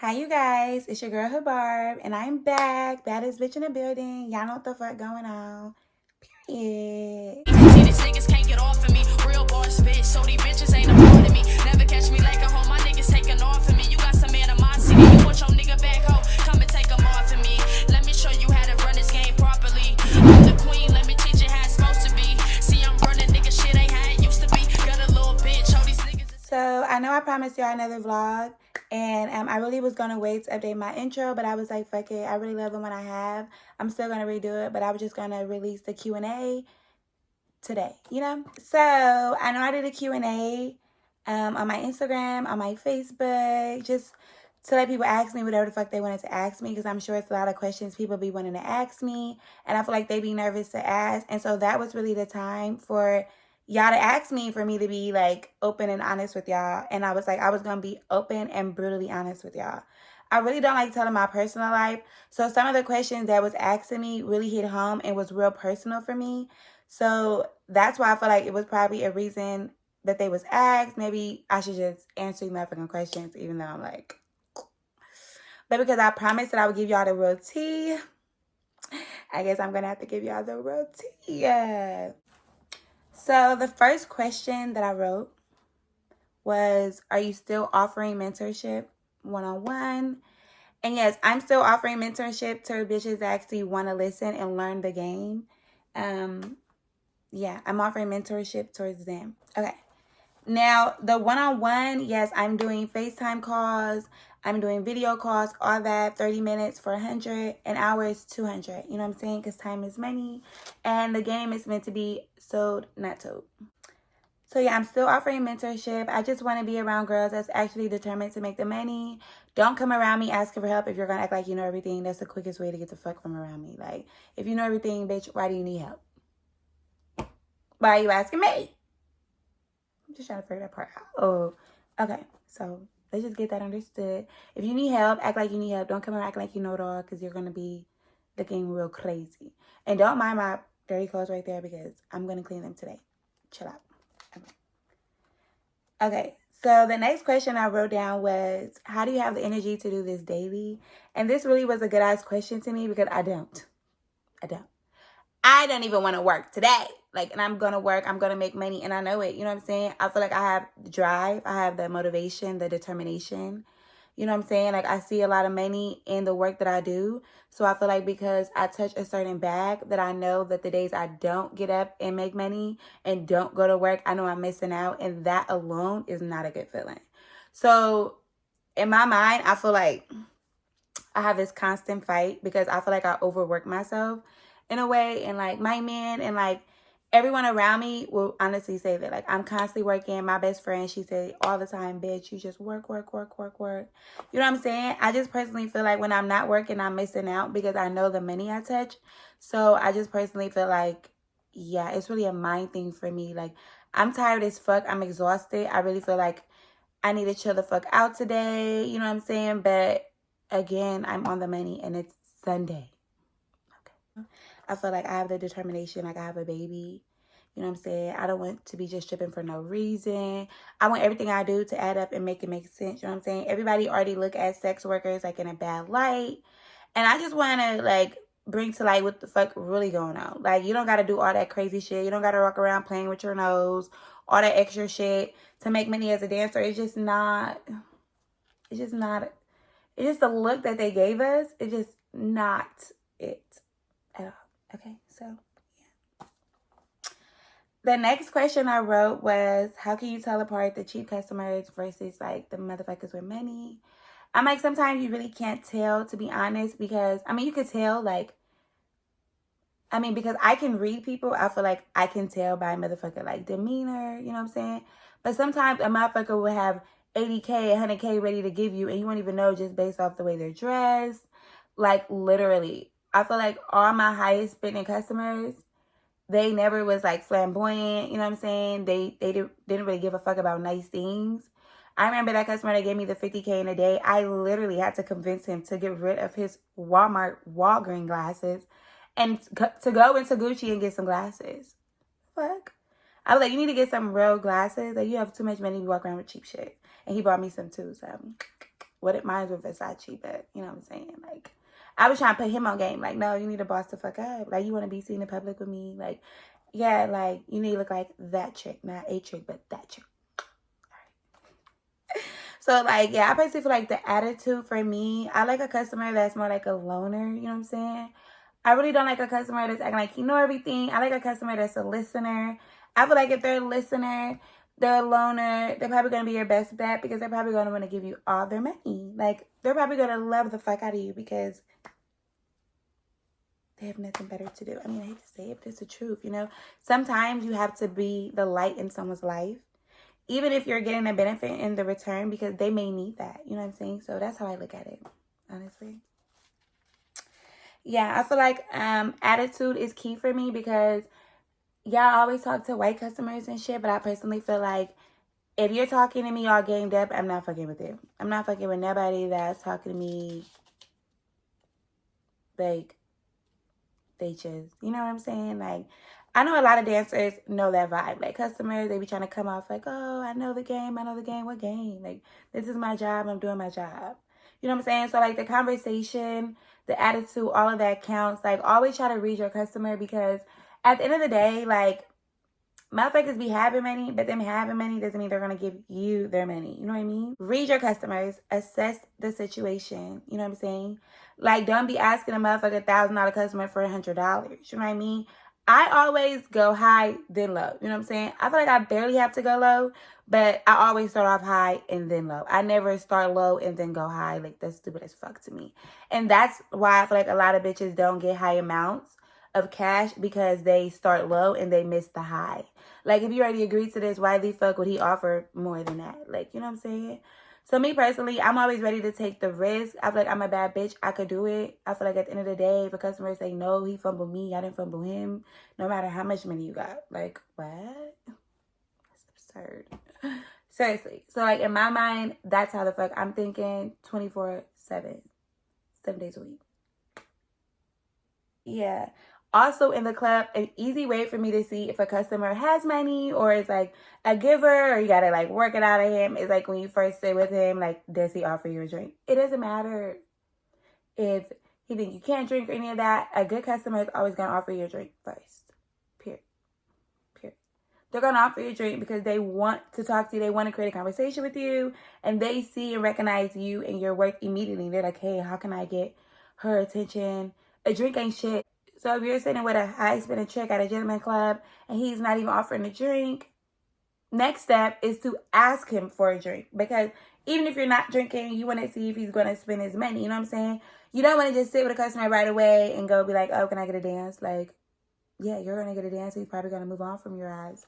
Hi, you guys. It's your girl, Habarb, and I'm back. Baddest bitch in the building. Y'all know what the fuck going on. Period. See, these niggas can't get off of me. Real boss bitch, so these bitches ain't a part of me. Never catch me like a hoe. My niggas taking off of me. You got some animosity. You want your nigga back hoe? Come and take them off of me. Let me show you how to run this game properly. I'm the queen. Let me teach you how it's supposed to be. See, I'm running nigga shit ain't how it used to be. Got a little bitch. All these niggas. So, I know I promised y'all another vlog, and I really was going to wait to update my intro, but I was like, fuck it. I really love the one I have. I'm still going to redo it, but I was just going to release the Q&A today, you know? So, I know I did a Q&A on my Instagram, on my Facebook, just to let people ask me whatever the fuck they wanted to ask me, because I'm sure it's a lot of questions people be wanting to ask me, and I feel like they be nervous to ask. And so that was really the time for y'all to ask me, for me to be like open and honest with y'all. And I was like, I was gonna be open and brutally honest with y'all. I really don't like telling my personal life, so some of the questions that was asking me really hit home and was real personal for me. So that's why I feel like it was probably a reason that they was asked. Maybe I should just answer these motherfucking questions, even though I'm like, but because I promised that I would give y'all the real tea, I guess I'm gonna have to give y'all the real tea. Yeah. So the first question that I wrote was, are you still offering mentorship one-on-one? And yes, I'm still offering mentorship to bitches that actually want to listen and learn the game. Yeah, I'm offering mentorship towards them. Okay. Now, the one-on-one, yes, I'm doing FaceTime calls. I'm doing video calls, all that, 30 minutes for 100, an hour is 200. You know what I'm saying? Because time is money. And the game is meant to be sold, not told. So yeah, I'm still offering mentorship. I just want to be around girls that's actually determined to make the money. Don't come around me asking for help if you're going to act like you know everything. That's the quickest way to get the fuck from around me. Like, if you know everything, bitch, why do you need help? Why are you asking me? I'm just trying to figure that part out. Oh, okay. So let's just get that understood. If you need help, act like you need help. Don't come around acting like you know it all, because you're going to be looking real crazy. And don't mind my dirty clothes right there, because I'm going to clean them today. Chill out. Okay, so the next question I wrote down was, how do you have the energy to do this daily? And this really was a good ass question to me, because I don't even want to work today. Like, and I'm going to work, I'm going to make money, and I know it. You know what I'm saying? I feel like I have the drive, I have the motivation, the determination. You know what I'm saying? Like, I see a lot of money in the work that I do. So I feel like because I touch a certain bag, that I know that the days I don't get up and make money and don't go to work, I know I'm missing out. And that alone is not a good feeling. So in my mind, I feel like I have this constant fight, because I feel like I overwork myself in a way. And like my man and like everyone around me will honestly say that, like, I'm constantly working. My best friend, she said all the time, bitch, you just work. You know what I'm saying? I just personally feel like when I'm not working, I'm missing out, because I know the money I touch. So I just personally feel like, yeah, it's really a mind thing for me. Like, I'm tired as fuck. I'm exhausted. I really feel like I need to chill the fuck out today. You know what I'm saying? But again, I'm on the money, and it's Sunday. Okay. I feel like I have the determination, like I have a baby. You know what I'm saying? I don't want to be just stripping for no reason. I want everything I do to add up and make it make sense. You know what I'm saying? Everybody already look at sex workers like in a bad light. And I just want to like bring to light what the fuck really going on. Like, you don't got to do all that crazy shit. You don't got to walk around playing with your nose, all that extra shit to make money as a dancer. It's just the look that they gave us. It's just not it at all. Okay, so yeah. The next question I wrote was, how can you tell apart the cheap customers versus like the motherfuckers with money? I'm like, sometimes you really can't tell, to be honest, because I mean, you could tell, like, I mean, because I can read people. I feel like I can tell by motherfucker like demeanor, you know what I'm saying? But sometimes a motherfucker will have 80K, 100K ready to give you, and you won't even know just based off the way they're dressed. Like, literally. I feel like all my highest spending customers, they never was like flamboyant, you know what I'm saying? They didn't really give a fuck about nice things. I remember that customer that gave me the 50K in a day. I literally had to convince him to get rid of his Walgreens glasses and to go into Gucci and get some glasses. Fuck. I was like, you need to get some real glasses. Like, you have too much money to walk around with cheap shit. And he bought me some too, so What mine was Versace, but you know what I'm saying? Like, I was trying to put him on game. Like, no, you need to boss the fuck up. Like, you want to be seen in public with me? Like, yeah, like, you need to look like that chick. Not a chick, but that chick. So, like, yeah, I basically feel like the attitude for me, I like a customer that's more like a loner, you know what I'm saying? I really don't like a customer that's acting like you know everything. I like a customer that's a listener. I feel like if they're a listener, they're a loner, they're probably going to be your best bet because they're probably going to want to give you all their money. Like, they're probably going to love the fuck out of you because they have nothing better to do. I mean, I hate to say it, but it's the truth, you know? Sometimes you have to be the light in someone's life, even if you're getting a benefit in the return, because they may need that. You know what I'm saying? So that's how I look at it, honestly. Yeah, I feel like attitude is key for me because y'all always talk to white customers and shit, but I personally feel like if you're talking to me all gamed up, I'm not fucking with you. I'm not fucking with nobody that's talking to me like they just, you know what I'm saying? Like, I know a lot of dancers know that vibe. Like, customers, they be trying to come off like, oh, I know the game. What game? Like, this is my job. I'm doing my job. You know what I'm saying? So, like, the conversation, the attitude, all of that counts. Like, always try to read your customer because at the end of the day, like, motherfuckers be having money, but them having money doesn't mean they're going to give you their money. You know what I mean? Read your customers. Assess the situation. You know what I'm saying? Like, don't be asking a motherfucker $1,000 customer for $100. You know what I mean? I always go high, then low. You know what I'm saying? I feel like I barely have to go low, but I always start off high and then low. I never start low and then go high. Like, that's stupid as fuck to me. And that's why I feel like a lot of bitches don't get high amounts of cash because they start low and they miss the high. Like, if you already agreed to this, why the fuck would he offer more than that? Like, you know what I'm saying? So me personally, I'm always ready to take the risk. I feel like I'm a bad bitch. I could do it. I feel like at the end of the day, if a customer say, no, he fumbled me, I didn't fumble him, no matter how much money you got. Like, what? That's absurd. Seriously. So, like, in my mind, that's how the fuck I'm thinking 24/7. 7 days a week. Yeah. Also in the club, an easy way for me to see if a customer has money or is like a giver or you gotta like work it out of him is like when you first sit with him, like, does he offer you a drink? It doesn't matter if he think you can't drink or any of that. A good customer is always gonna offer you a drink first. Period. They're gonna offer you a drink because they want to talk to you, they want to create a conversation with you, and they see and recognize you and your work immediately. They're like, hey, how can I get her attention? A drink ain't shit. So if you're sitting with a high-spending chick at a gentleman club and he's not even offering a drink, next step is to ask him for a drink. Because even if you're not drinking, you want to see if he's going to spend his money. You know what I'm saying? You don't want to just sit with a customer right away and go be like, oh, can I get a dance? Like, yeah, you're going to get a dance. He's probably going to move on from your eyes.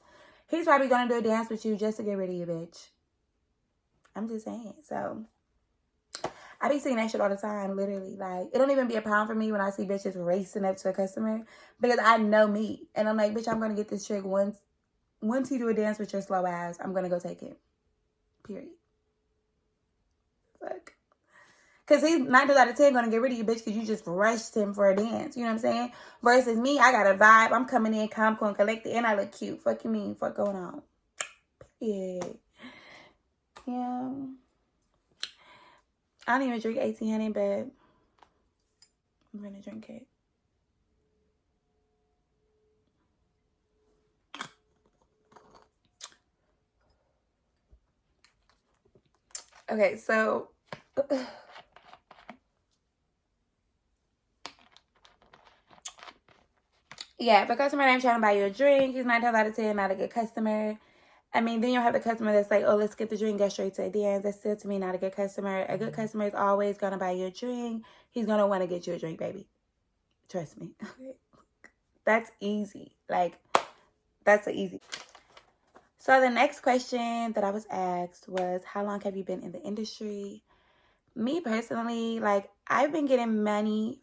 He's probably going to do a dance with you just to get rid of you, bitch. I'm just saying. So I be seeing that shit all the time, literally. Like, it don't even be a problem for me when I see bitches racing up to a customer because I know me. And I'm like, bitch, I'm going to get this chick once you do a dance with your slow ass, I'm going to go take it. Period. Fuck. Because he's 9 times out of 10 going to get rid of you, bitch, because you just rushed him for a dance. You know what I'm saying? Versus me, I got a vibe. I'm coming in calm, cool, and collected, and I look cute. Fuck you mean? Fuck going on? Period. Yeah. I don't even drink 1800, but I'm gonna drink it. Okay, so yeah, if a customer ain't trying to buy you a drink, he's 9 times out of 10 not a good customer. I mean, then you'll have the customer that's like, oh, let's get the drink, go straight to a dance. That's still, to me, not a good customer. A good customer is always going to buy you a drink. He's going to want to get you a drink, baby. Trust me. That's easy. Like, that's easy. So the next question that I was asked was, how long have you been in the industry? Me personally, like, I've been getting money.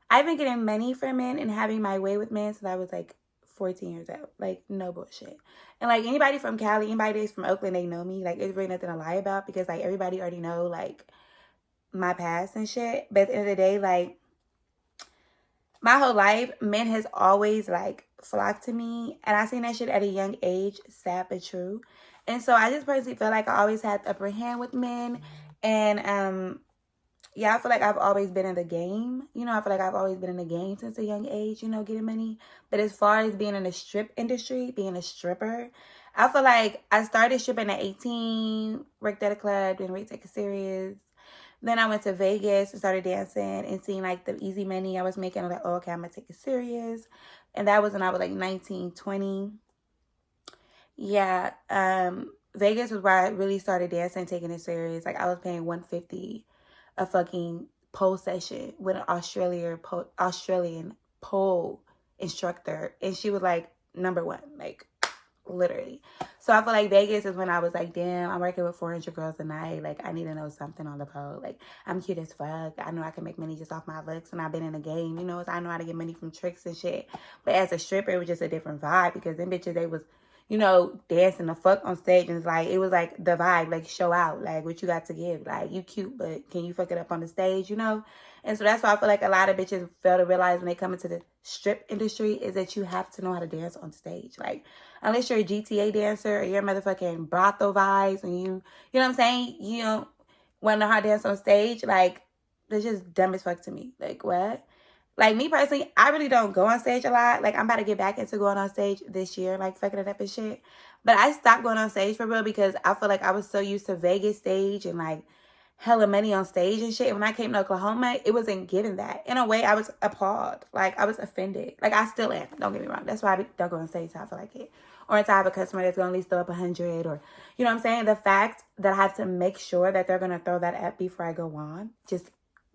I've been getting money from men and having my way with men since I was like 14 years old. Like, no bullshit. And like, anybody from Cali, anybody that's from Oakland, they know me. Like, it's really nothing to lie about because like everybody already know like my past and shit. But at the end of the day, like, my whole life, men has always like flocked to me, and I seen that shit at a young age, sad but true. And so I just personally feel like I always had the upper hand with men. And yeah, I feel like I've always been in the game. You know, I feel like I've always been in the game since a young age, you know, getting money. But as far as being in the strip industry, being a stripper, I feel like I started stripping at 18, worked at a club, didn't really take it serious. Then I went to Vegas and started dancing and seeing like the easy money I was making. I was like, oh, okay, I'm going to take it serious. And that was when I was like 19, 20. Yeah, Vegas was where I really started dancing, taking it serious. Like I was paying $150 a fucking pole session with an Australian pole instructor, and she was like number one, like literally. So I feel like Vegas is when I was like, damn, I'm working with 400 girls a night. Like I need to know something on the pole. Like I'm cute as fuck. I know I can make money just off my looks, and I've been in the game, you know. So I know how to get money from tricks and shit. But as a stripper, it was just a different vibe because them bitches, they was, you know, dancing the fuck on stage, and it's like, it was like the vibe, like show out, like what you got to give, like you cute, but can you fuck it up on the stage, you know? And so that's why I feel like a lot of bitches fail to realize when they come into the strip industry is that you have to know how to dance on stage. Like unless you're a GTA dancer or you're a motherfucking brothel vibes, and you know what I'm saying, you don't want to know how to dance on stage, like that's just dumb as fuck to me. Like what? Like me personally, I really don't go on stage a lot. Like I'm about to get back into going on stage this year, like fucking it up and shit. But I stopped going on stage for real because I feel like I was so used to Vegas stage and like hella money on stage and shit. And when I came to Oklahoma, it wasn't given that. In a way, I was appalled. Like I was offended. Like I still am. Don't get me wrong. That's why I don't go on stage till I feel like it. Or until I have a customer that's going to at least throw up 100, or you know what I'm saying? The fact that I have to make sure that they're going to throw that at before I go on just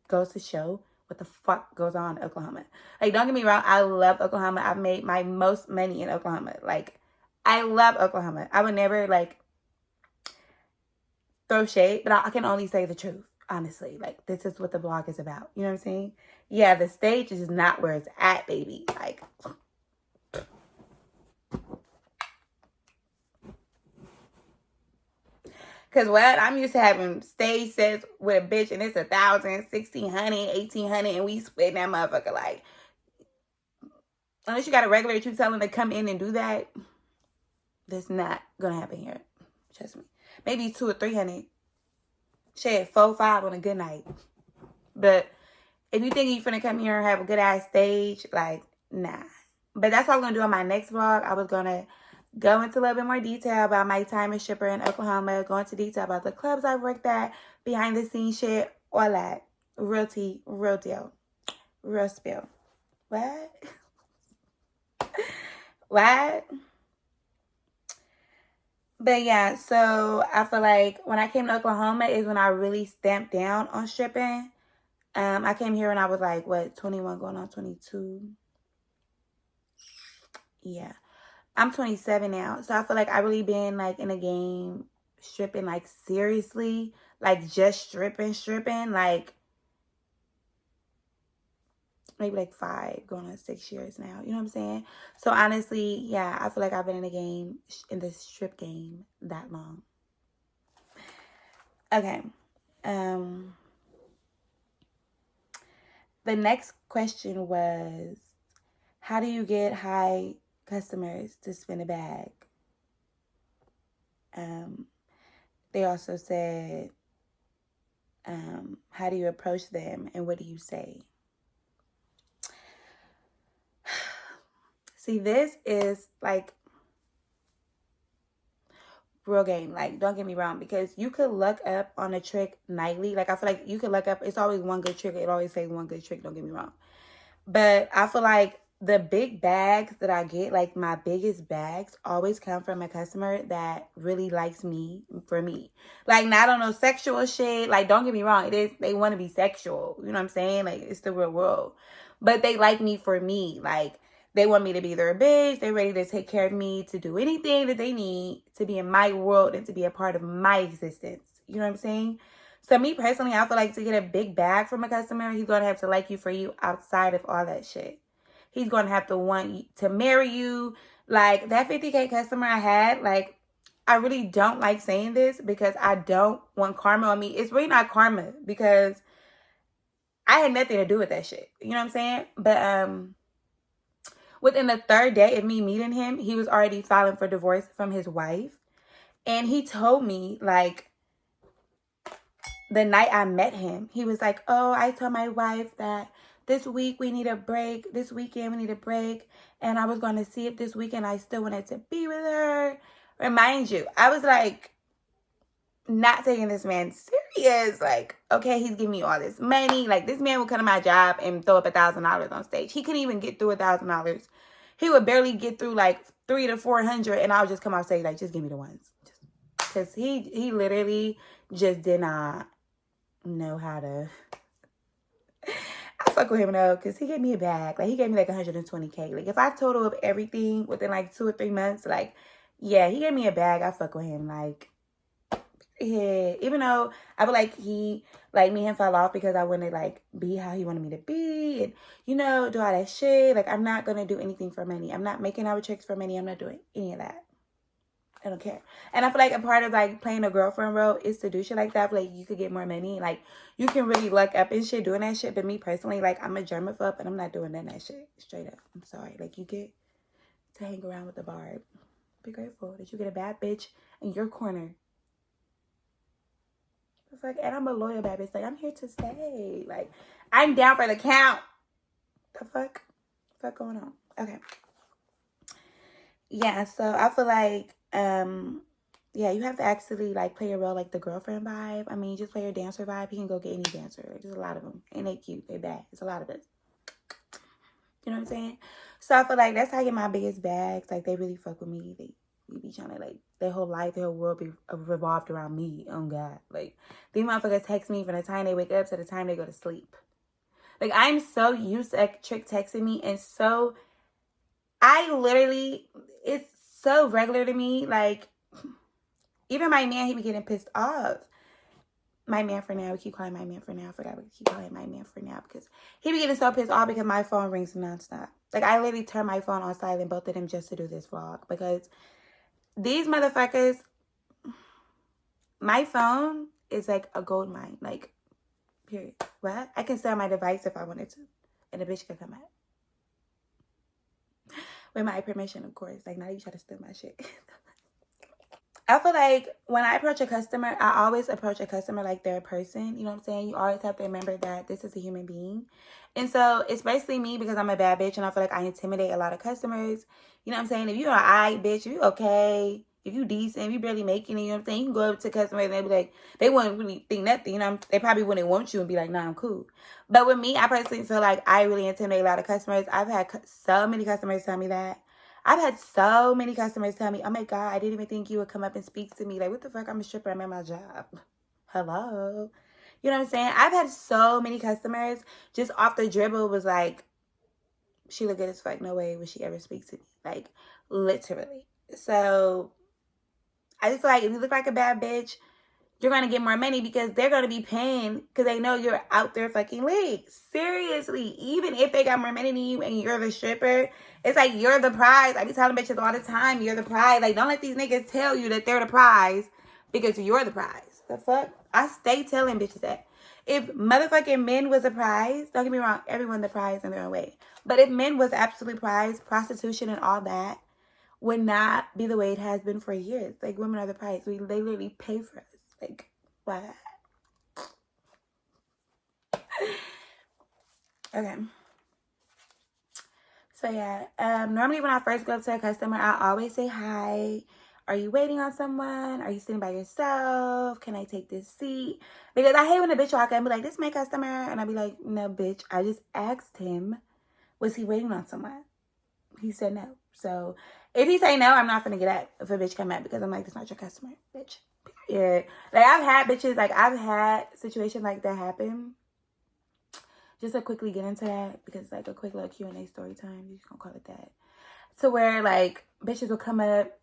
goes to show what the fuck goes on in Oklahoma. Like, don't get me wrong, I love Oklahoma. I've made my most money in Oklahoma. Like, I love Oklahoma. I would never, like, throw shade, but I can only say the truth, honestly. Like, this is what the blog is about. You know what I'm saying? Yeah, the stage is not where it's at, baby. Like, because what? I'm used to having stage sets with a bitch and it's 1,000, 1,600, 1,800, and we split that motherfucker. Like, unless you got a regular you telling them to come in and do that, that's not gonna happen here. Trust me. Maybe 200 or 300. Shit, 4, 5 on a good night. But if you think you're finna come here and have a good ass stage, like, nah. But that's what I'm gonna do on my next vlog. I was gonna go into a little bit more detail about my time as stripper in Oklahoma, go into detail about the clubs I've worked at, behind the scenes shit, all that. Real tea, real deal, real spill. What? What? But yeah, so I feel like when I came to Oklahoma is when I really stamped down on stripping. I came here when I was like, what, 21 going on 22? Yeah. I'm 27 now, so I feel like I really been like in the game stripping like seriously, like just stripping, like maybe like 5 going on 6 years now. You know what I'm saying? So honestly, yeah, I feel like I've been in the game, in the strip game that long. Okay. The next question was, how do you get high customers to spend a bag? They also said, how do you approach them and what do you say? See, this is like real game. Like, don't get me wrong, because you could look up on a trick nightly. Like, I feel like you could look up, it's always one good trick. It always says one good trick, don't get me wrong. But I feel like the big bags that I get, like my biggest bags, always come from a customer that really likes me for me. Like, not on no sexual shit. Like, don't get me wrong, it is, they want to be sexual. You know what I'm saying? Like, it's the real world. But they like me for me. Like, they want me to be their bitch. They're ready to take care of me, to do anything that they need to be in my world and to be a part of my existence. You know what I'm saying? So me personally, I feel like to get a big bag from a customer, he's going to have to like you for you outside of all that shit. He's going to have to want to marry you. Like that 50K customer I had, like, I really don't like saying this because I don't want karma on me. It's really not karma because I had nothing to do with that shit. You know what I'm saying? But within the 3rd day of me meeting him, he was already filing for divorce from his wife. And he told me, like, the night I met him, he was like, oh, I told my wife that this week we need a break. This weekend we need a break. And I was going to see if this weekend I still wanted to be with her. Remind you, I was like, not taking this man serious. Like, okay, he's giving me all this money. Like, this man would come to my job and throw up $1,000 on stage. He couldn't even get through $1,000. He would barely get through like 300 to 400, and I would just come off stage like, just give me the ones. Because he literally just did not know how to. I fuck with him though, because he gave me a bag. Like, he gave me like 120K. Like, if I total up everything within like 2 or 3 months, like, yeah, he gave me a bag. I fuck with him. Like, yeah, even though I feel like he, like, me and him fell off because I wouldn't, like, be how he wanted me to be and, you know, do all that shit. Like, I'm not going to do anything for money. I'm not making our checks for money. I'm not doing any of that. I don't care. And I feel like a part of, like, playing a girlfriend role is to do shit like that. I feel like you could get more money. Like, you can really luck up and shit doing that shit. But me personally, like, I'm a germaphobe and I'm not doing none of that shit. Straight up. I'm sorry. Like, you get to hang around with the barb. Be grateful that you get a bad bitch in your corner. It's like, and I'm a loyal bad bitch. Like, I'm here to stay. Like, I'm down for the count. The fuck? What's going on? Okay. Yeah, so I feel like, yeah, you have to actually, like, play a role like the girlfriend vibe. I mean, just play your dancer vibe. He can go get any dancer. Like, there's a lot of them. And they cute. They bad. It's a lot of us. You know what I'm saying? So I feel like that's how I get my biggest bags. Like, they really fuck with me. They be trying to, like, their whole life, their whole world be revolved around me. Oh, God. Like, these motherfuckers text me from the time they wake up to the time they go to sleep. Like, I'm so used to Trick texting me. And so, I literally, it's so regular to me. Like, even my man, he be getting pissed off. My man for now. We keep calling my man for now. I forgot we keep calling my man for now. Because he be getting so pissed off because my phone rings nonstop. Like, I literally turn my phone on silent, both of them, just to do this vlog. Because these motherfuckers, my phone is like a gold mine. Like, period. What? I can sell my device if I wanted to. And the bitch could come out. With my permission, of course. Like, now you try to steal my shit. I feel like when I approach a customer, I always approach a customer like they're a person. You know what I'm saying? You always have to remember that this is a human being. And so it's basically me because I'm a bad bitch and I feel like I intimidate a lot of customers. You know what I'm saying? If you're an alright bitch, if you okay, if you decent, if you barely making it, you know what I'm saying? You can go up to customers and they be like, they wouldn't really think nothing. You know, they probably wouldn't want you and be like, nah, I'm cool. But with me, I personally feel like I really intimidate a lot of customers. I've had so many customers tell me that. I've had so many customers tell me, oh my God, I didn't even think you would come up and speak to me. Like, what the fuck? I'm a stripper. I'm at my job. Hello. You know what I'm saying? I've had so many customers just off the dribble was like, she look good as fuck. No way would she ever speak to me. Like, literally. So, I just feel like if you look like a bad bitch, you're going to get more money because they're going to be paying because they know you're out there fucking lit. Seriously. Even if they got more money than you and you're the stripper, it's like you're the prize. I be telling bitches all the time, you're the prize. Like, don't let these niggas tell you that they're the prize because you're the prize. The fuck? I stay telling bitches that. If motherfucking men was a prize, don't get me wrong, everyone the prize in their own way. But if men was absolute prize, prostitution and all that would not be the way it has been for years. Like, women are the prize. They literally pay for us. Like, what? Okay. So, yeah. Normally when I first go up to a customer, I always say hi. Are you waiting on someone? Are you sitting by yourself? Can I take this seat? Because I hate when a bitch walk in and be like, this is my customer. And I be like, no, bitch. I just asked him, was he waiting on someone? He said no. So, if he say no, I'm not going to get up if a bitch come up because I'm like, that's not your customer, bitch. Yeah, like I've had bitches, like I've had situations like that happen. Just to quickly get into that because it's like a quick little Q&A story time. You just gonna call it that. To where like bitches will come up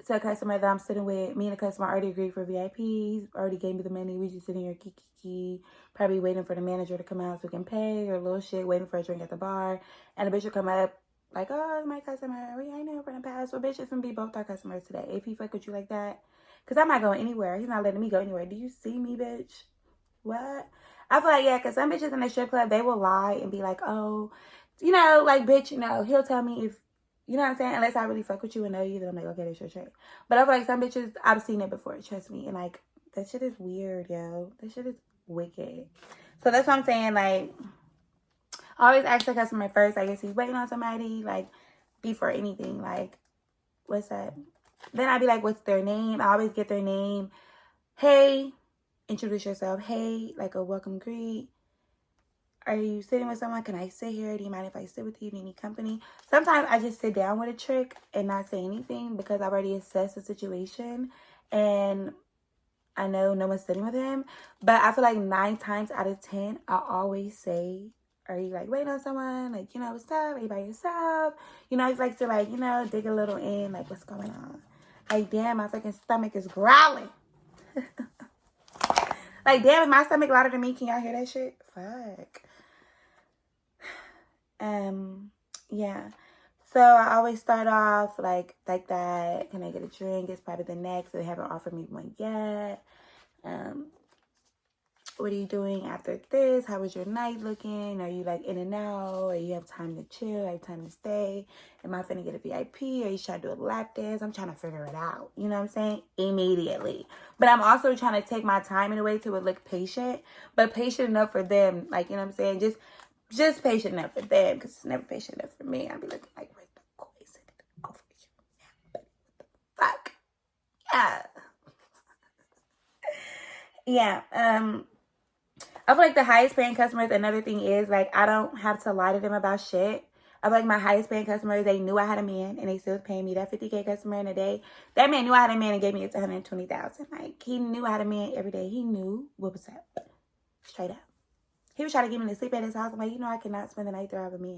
to a customer that I'm sitting with. Me and the customer already agreed for VIP. He's already gave me the money. We just sitting here kiki, probably waiting for the manager to come out so we can pay or little shit, waiting for a drink at the bar. And the bitch will come up like, oh, my customer. We ain't never in the past. Well, bitches gonna be both our customers today. If he fuck with you like that. Because I'm not going anywhere. He's not letting me go anywhere. Do you see me, bitch? What? I feel like, yeah, because some bitches in the strip club, they will lie and be like, oh, you know, like, bitch, you know, he'll tell me if You know what I'm saying? Unless I really fuck with you and know you, then I'm like, okay, that's your shit. But I feel like some bitches, I've seen it before, trust me. And like, that shit is weird, yo. That shit is wicked. So that's what I'm saying. Like, I always ask the customer first, like, is he waiting on somebody? Like, before anything, like, what's up? Then I'd be like, what's their name? I always get their name. Hey, introduce yourself. Hey, like a welcome greet. Are you sitting with someone? Can I sit here? Do you mind if I sit with you? Do you need company? Sometimes I just sit down with a trick and not say anything because I've already assessed the situation and I know no one's sitting with him. But I feel like 9 times out of 10, I always say, are you like waiting on someone? Like, you know, what's up? Are you by yourself? You know, I just like to like, you know, dig a little in, like what's going on? Like, damn, my fucking stomach is growling. Like, damn, is my stomach louder than me? Can y'all hear that shit? Fuck. Yeah. So I always start off like that. Can I get a drink? It's probably the next. They haven't offered me one yet. What are you doing after this? How was your night looking? Are you like in and out? Or you have time to chill? Have time to stay? Am I finna get a VIP? Are you trying to do a lap dance? I'm trying to figure it out. You know what I'm saying? Immediately. But I'm also trying to take my time in a way to look patient, but patient enough for them. Like, you know what I'm saying? Just patient enough for them, because it's never patient enough for me. I'll be looking like, where's the coins over you? Fuck. Yeah. Yeah. I feel like the highest paying customers, another thing is, like, I don't have to lie to them about shit. I feel like my highest paying customers, they knew I had a man and they still was paying me. That 50K customer in a day, that man knew I had a man and gave me it to 120,000. Like, he knew I had a man every day. He knew what was up. Straight up. He was trying to get me to sleep at his house. I'm like, you know, I cannot spend the night there with a man.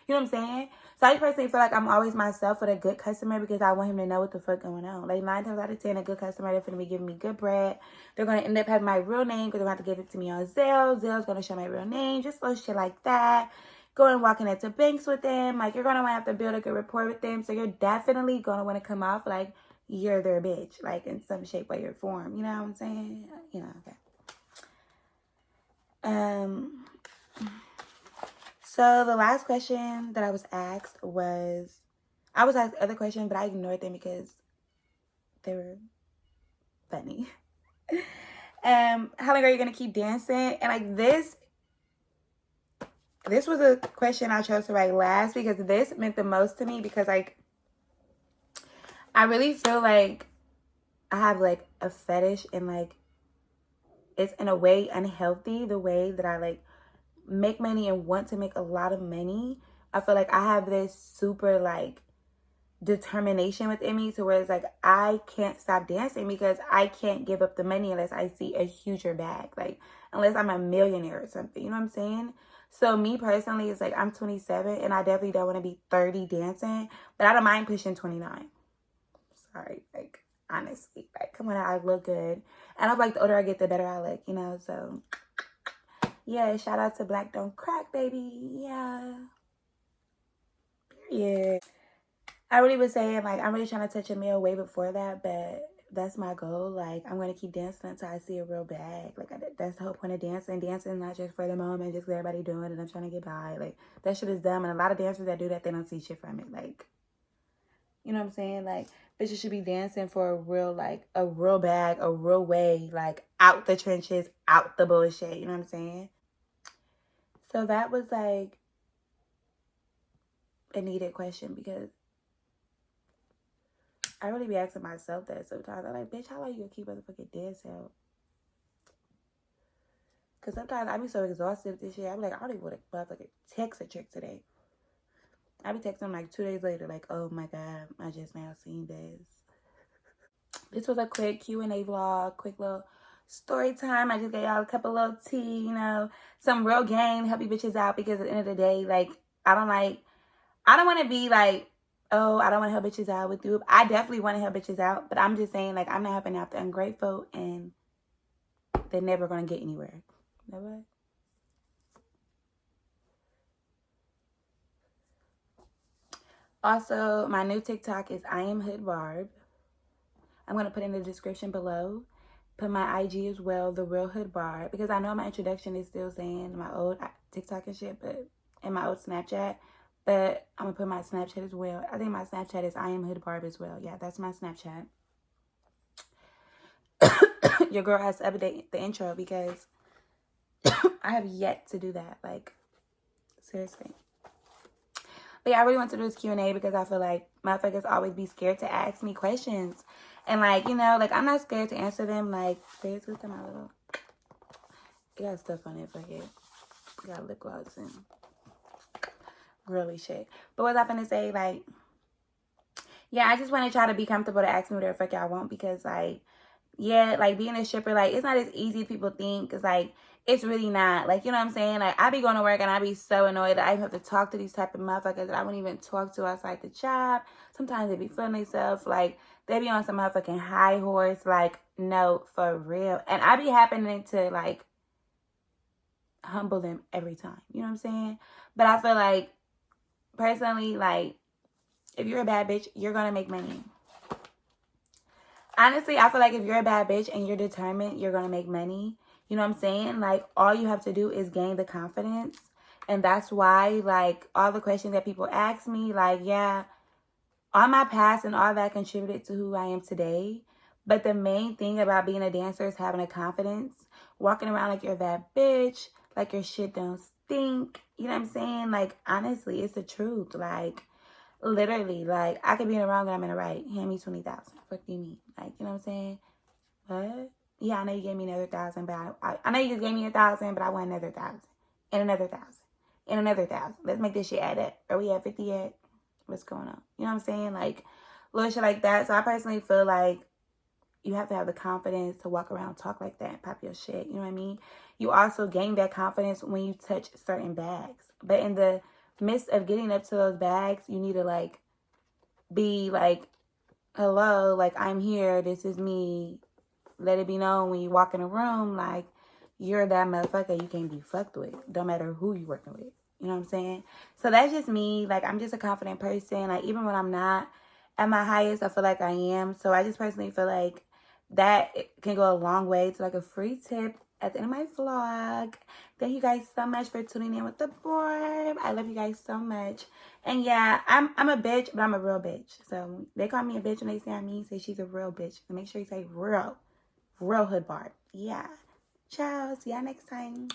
You know what I'm saying? So I just personally feel like I'm always myself with a good customer because I want him to know what the fuck going on. Like 9 times out of 10, a good customer, they're going to be giving me good bread. They're going to end up having my real name because they're going to have to give it to me on Zelle. Zelle's going to show my real name. Just little shit like that. Going and walking into banks with them. Like, you're going to want to have to build a good rapport with them. So you're definitely going to want to come off like you're their bitch. Like, in some shape, way, or form. You know what I'm saying? You know, okay. So the last question that I was asked was, I was asked other questions, but I ignored them because they were funny. How long are you gonna keep dancing? And like this was a question I chose to write last because this meant the most to me because like I really feel like I have like a fetish and like it's in a way unhealthy the way that I like make money and want to make a lot of money. I feel like I have this super like determination within me to where it's like I can't stop dancing because I can't give up the money unless I see a huger bag, like unless I'm a millionaire or something, you know what I'm saying? So me personally, it's like I'm 27 and I definitely don't want to be 30 dancing, but I don't mind pushing 29. Sorry, like honestly, like come on, I look good, and I feel like the older I get the better I look, you know. So yeah, shout out to Black Don't Crack, baby. Yeah. Period. I really was saying, like, I'm really trying to touch a meal way before that, but that's my goal. Like, I'm going to keep dancing until I see a real bag. Like, that's the whole point of dancing. Dancing is not just for the moment, just for everybody doing it and I'm trying to get by. Like, that shit is dumb. And a lot of dancers that do that, they don't see shit from it. Like, you know what I'm saying? Like, bitches should be dancing for a real, like, a real bag, a real way, like, out the trenches, out the bullshit. You know what I'm saying? So that was, like, a needed question because I really be asking myself that sometimes. I'm like, bitch, how long you gonna keep motherfucking dancing out? Because sometimes I be so exhausted with this shit. I be like, I don't even want to motherfucking text a chick today. I be texting like 2 days later, like, oh my God, I just now seen this. This was a quick Q&A vlog, quick little story time. I just gave y'all a couple little tea, you know, some real game, help you bitches out because at the end of the day, like, I don't want to be like, oh, I don't want to help bitches out with you. I definitely want to help bitches out, but I'm just saying, like, I'm not helping out the ungrateful, and they're never going to get anywhere. Never. Also, my new TikTok is I am Hood Barb. I'm going to put in the description below. Put my IG as well, The Real Hood Barb, because I know my introduction is still saying my old TikTok and shit, but in my old Snapchat, But I'm going to put my Snapchat as well. I think my Snapchat is I am Hood Barb as well. Yeah, that's my Snapchat. Your girl has to update the intro because I have yet to do that. Like, seriously. But yeah, I really want to do this Q&A because I feel like motherfuckers always be scared to ask me questions. And like, you know, like I'm not scared to answer them. Like, there's with my little, it got stuff on it, fuck it. It got lip gloss and girly shit. But what was I finna say? Like, yeah, I just want to try to be comfortable to ask me whatever fuck y'all want because like, yeah, like being a stripper, like it's not as easy as people think. Cause like, it's really not. Like, you know what I'm saying? Like, I be going to work and I be so annoyed that I have to talk to these type of motherfuckers that I wouldn't even talk to outside the job. Sometimes they be feeling themselves. Like, they be on some motherfucking high horse. Like, no, for real. And I be happening to, like, humble them every time. You know what I'm saying? But I feel like, personally, like, if you're a bad bitch, you're going to make money. Honestly, I feel like if you're a bad bitch and you're determined, you're going to make money. You know what I'm saying? Like, all you have to do is gain the confidence. And that's why, like, all the questions that people ask me, like, yeah, all my past and all that contributed to who I am today. But the main thing about being a dancer is having a confidence. Walking around like you're a bad bitch. Like, your shit don't stink. You know what I'm saying? Like, honestly, it's the truth. Like, literally, like, I could be in the wrong and I'm in the right. Hand me 20,000. What do you mean? Like, you know what I'm saying? What? Yeah, I know you gave me another 1,000, but I know you just gave me 1,000, but I want another 1,000. And another 1,000. And another 1,000. Let's make this shit add up. Are we at 50 yet? What's going on? You know what I'm saying? Like, little shit like that. So I personally feel like you have to have the confidence to walk around, talk like that, and pop your shit. You know what I mean? You also gain that confidence when you touch certain bags. But in the midst of getting up to those bags, you need to, like, be like, hello, like, I'm here. This is me. Let it be known when you walk in a room, like, you're that motherfucker you can't be fucked with. Don't matter who you working with. You know what I'm saying? So that's just me. Like, I'm just a confident person. Like, even when I'm not at my highest, I feel like I am. So I just personally feel like that can go a long way to, like, a free tip at the end of my vlog. Thank you guys so much for tuning in with the board. I love you guys so much. And yeah, I'm a bitch, but I'm a real bitch. So they call me a bitch when they say me. Say she's a real bitch. So make sure you say real. Real Hood Barb. Yeah. Ciao. See y'all next time.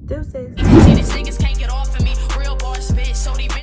Deuces. See these niggas can't get off of me. Real boss bitch, so they